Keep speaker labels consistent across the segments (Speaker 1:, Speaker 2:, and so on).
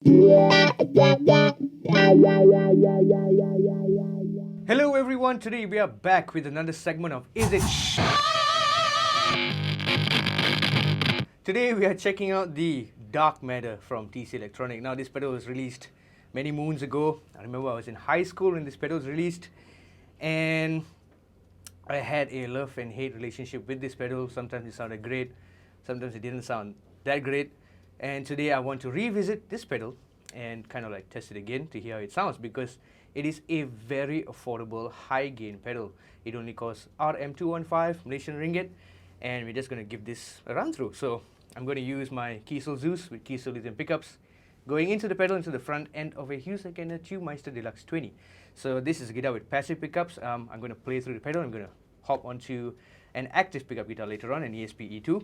Speaker 1: Hello everyone, today we are back with another segment of Is It Today we are checking out the Dark Matter from TC Electronic. Now this pedal was released many moons ago. I remember I was in high school when this pedal was released, and I had a love and hate relationship with this pedal. Sometimes it sounded great, sometimes it didn't sound that great. And today I want to revisit this pedal and kind of like test it again to hear how it sounds, because it is a very affordable high gain pedal. It only costs RM215 Malaysian ringgit, and we're just going to give this a run through. So I'm going to use my Kiesel Zeus with Kiesel Lithium pickups going into the pedal, into the front end of a Hughes Kettner Tubemeister Deluxe 20. So this is a guitar with passive pickups. I'm going to play through the pedal. I'm going to hop onto an active pickup guitar later on, an ESP E-II.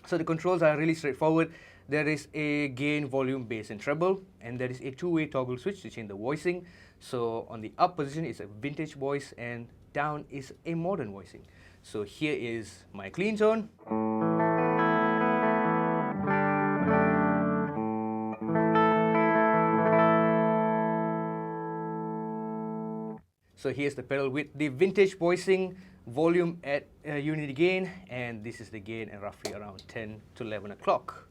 Speaker 1: So the controls are really straightforward. There is a gain, volume, bass and treble, and there is a two-way toggle switch to change the voicing. So on the up position is a vintage voice, and down is a modern voicing. So here is my clean tone. So here's the pedal with the vintage voicing, volume at unity gain, and this is the gain at roughly around 10 to 11 o'clock.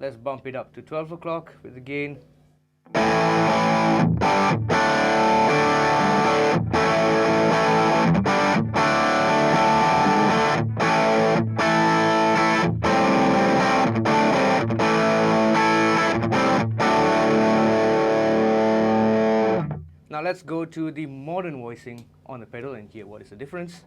Speaker 1: Let's bump it up to 12 o'clock with the gain. Now let's go to the modern voicing on the pedal and hear what is the difference.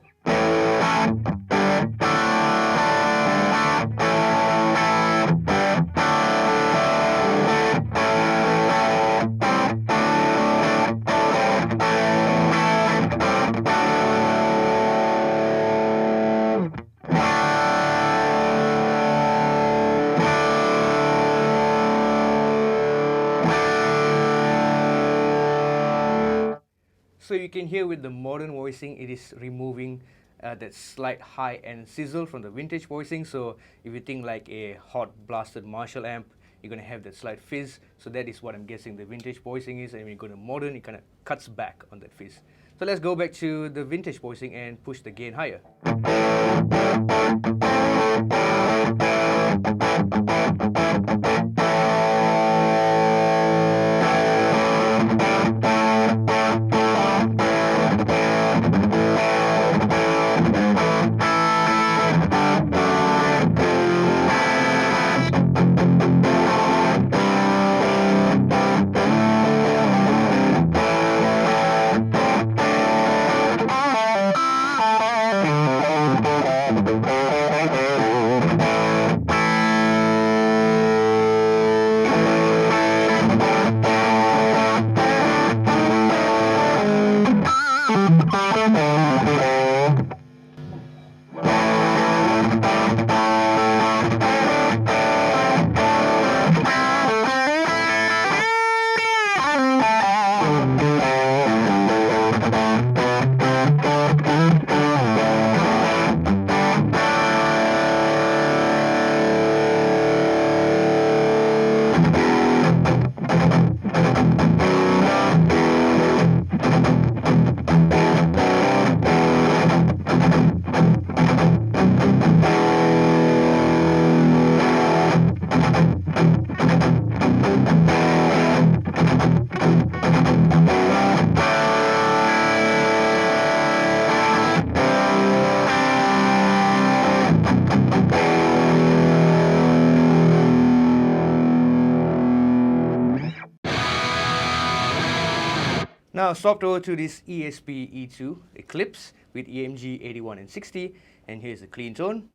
Speaker 1: So you can hear with the modern voicing, it is removing that slight high end sizzle from the vintage voicing. So if you think like a hot blasted Marshall amp, you're going to have that slight fizz. So that is what I'm guessing the vintage voicing is. And when you go to modern, it kind of cuts back on that fizz. So let's go back to the vintage voicing and push the gain higher. Now swapped over to this ESP E-II Eclipse with EMG 81 and 60, and here's the clean tone.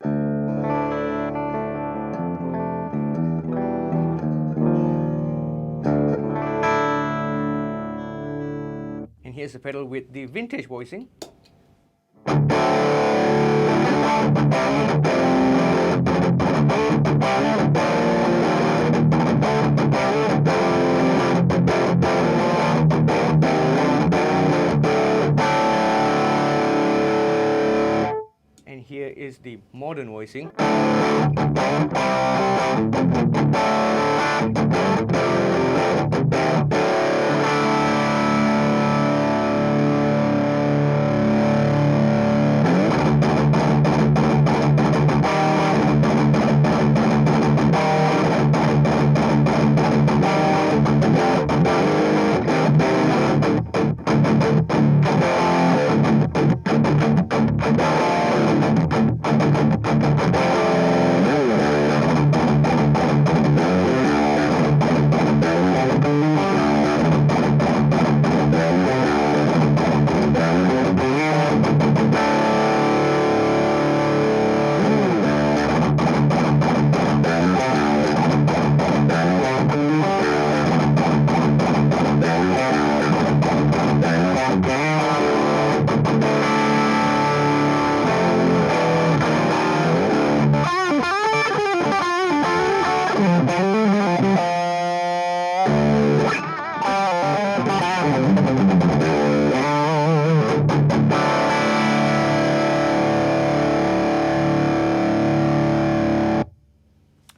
Speaker 1: And here's the pedal with the vintage voicing. is the modern voicing.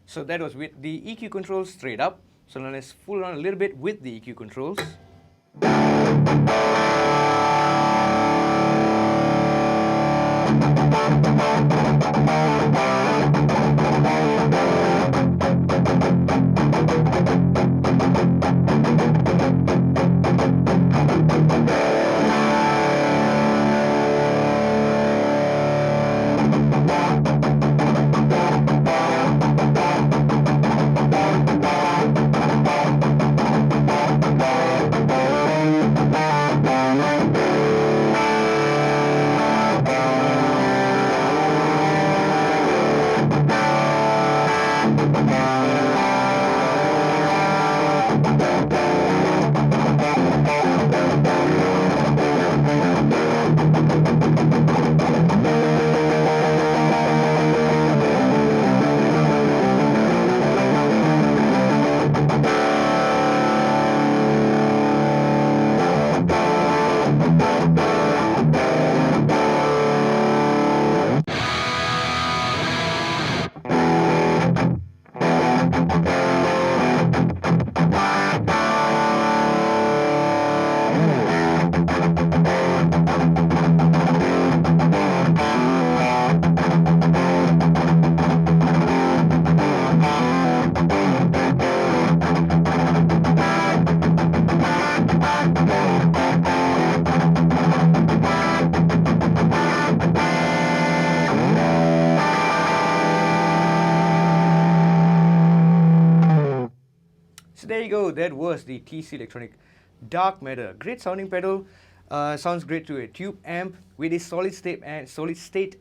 Speaker 1: So that was with the EQ controls straight up. So now let's fool around a little bit with the EQ controls. So there you go, that was the TC Electronic Dark Matter. Great sounding pedal, sounds great to a tube amp. With a solid state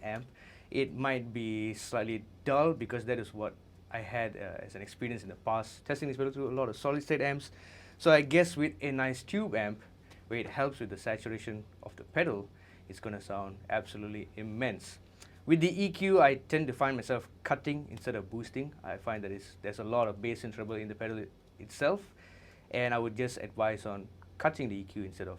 Speaker 1: amp, it might be slightly dull because that is what I had as an experience in the past, testing this pedal to a lot of solid state amps. So I guess with a nice tube amp, where it helps with the saturation of the pedal, it's going to sound absolutely immense. With the EQ, I tend to find myself cutting instead of boosting. I find that there's a lot of bass and treble in the pedal itself, and I would just advise on cutting the EQ instead of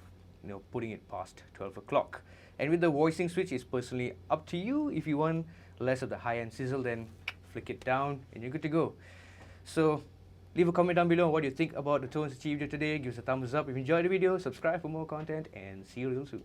Speaker 1: putting it past 12 o'clock. And with the voicing switch, it's personally up to you. If you want less of the high-end sizzle, then flick it down and you're good to go. So leave a comment down below on what you think about the tones achieved here today. Give us a thumbs up if you enjoyed the video, subscribe for more content, and see you real soon.